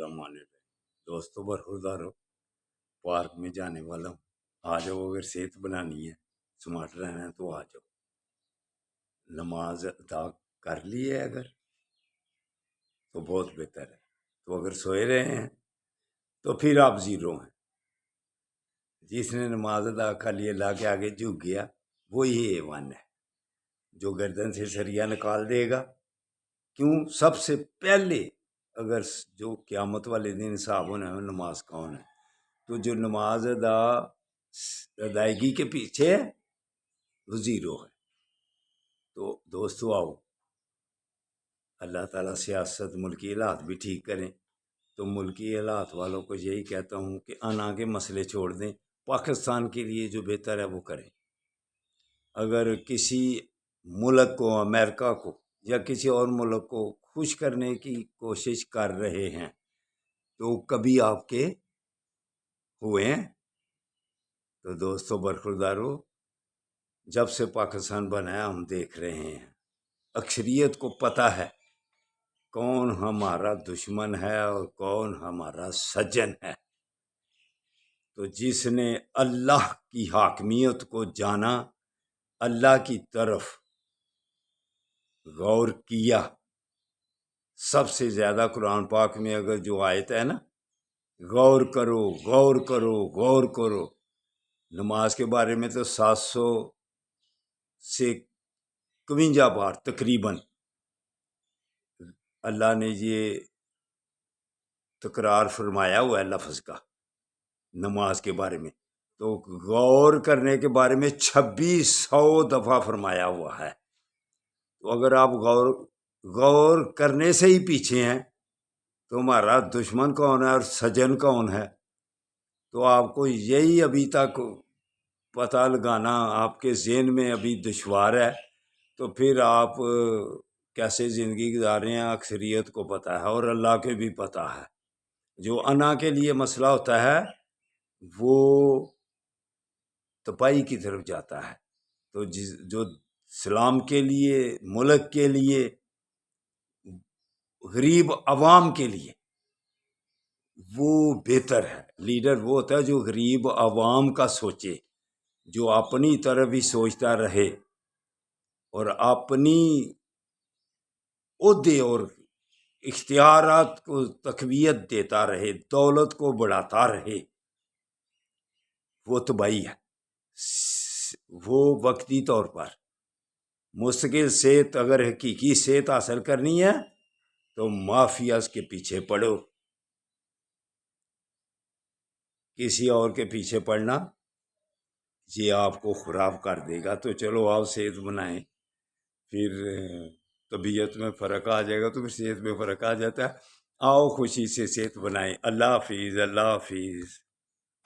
बिस्मिल्लाहिर्रहमानिर्रहीम। दोस्तों बरखुरदारो, पार्क में जाने वाला हूँ। आ जाओ, अगर सेहत बनानी है, स्मार्ट रहना है तो आ जाओ। नमाज अदा कर ली है अगर, तो बहुत बेहतर है। तो अगर सोए रहे हैं तो फिर आप जीरो हैं। जिसने नमाज अदा कर ली, अल्लाह के आगे झुक गया, वही A1 है। जो गर्दन से सरिया निकाल देगा, क्यों? सबसे पहले अगर जो क़यामत वाले दिन हिसाब होना है, नमाज कौन है? तो जो नमाज अदायगी के पीछे है, वो जीरो है। तो दोस्तों आओ, अल्लाह ताला सियासत मुल्की हालात भी ठीक करें। तो मुल्की हालात वालों को यही कहता हूँ कि आना के मसले छोड़ दें, पाकिस्तान के लिए जो बेहतर है वो करें। अगर किसी मुल्क को, अमेरिका को या किसी और मुल्क को खुश करने की कोशिश कर रहे हैं, तो कभी आपके हुए हैं? तो दोस्तों बरखुरदारो, जब से पाकिस्तान बना है हम देख रहे हैं, अक्सरियत को पता है कौन हमारा दुश्मन है और कौन हमारा सज्जन है। तो जिसने अल्लाह की हाकमियत को जाना, अल्लाह की तरफ गौर किया, सबसे ज़्यादा कुरान पाक में अगर जो आयत है ना, गौर करो गौर करो गौर करो, नमाज के बारे में तो 700 से 51 बार तकरीबन अल्लाह ने ये तकरार फरमाया हुआ है लफ्ज़ का नमाज के बारे में। तो गौर करने के बारे में 2600 दफ़ा फरमाया हुआ है। तो अगर आप गौर करने से ही पीछे हैं, तो हमारा दुश्मन कौन है और सजन कौन है? तो आपको यही अभी तक पता लगाना आपके ज़हन में अभी दुश्वार है, तो फिर आप कैसे ज़िंदगी गुजार रहे हैं अक्सरियत को पता है और अल्लाह के भी पता है। जो अना के लिए मसला होता है वो तबाही की तरफ जाता है। तो जो इस्लाम के लिए, मुल्क के लिए, गरीब अवाम के लिए वो बेहतर है। लीडर वो होता है जो गरीब अवाम का सोचे, जो अपनी तरफ ही सोचता रहे और अपनी ओहदे और इख्तियारात को तकवीयत देता रहे, दौलत को बढ़ाता रहे, वो तबाही है। वो वक्ती तौर पर मुस्तकिल सेहत, अगर हकीकी सेहत हासिल करनी है तो माफियाज के पीछे पड़ो। किसी और के पीछे पड़ना ये आपको ख़राब कर देगा। तो चलो आप सेहत बनाएं, फिर तबीयत में फ़र्क आ जाएगा, तो फिर सेहत में फ़र्क आ जाता है। आओ खुशी से सेहत बनाएं। अल्लाह हाफिज़, अल्लाह हाफिज़।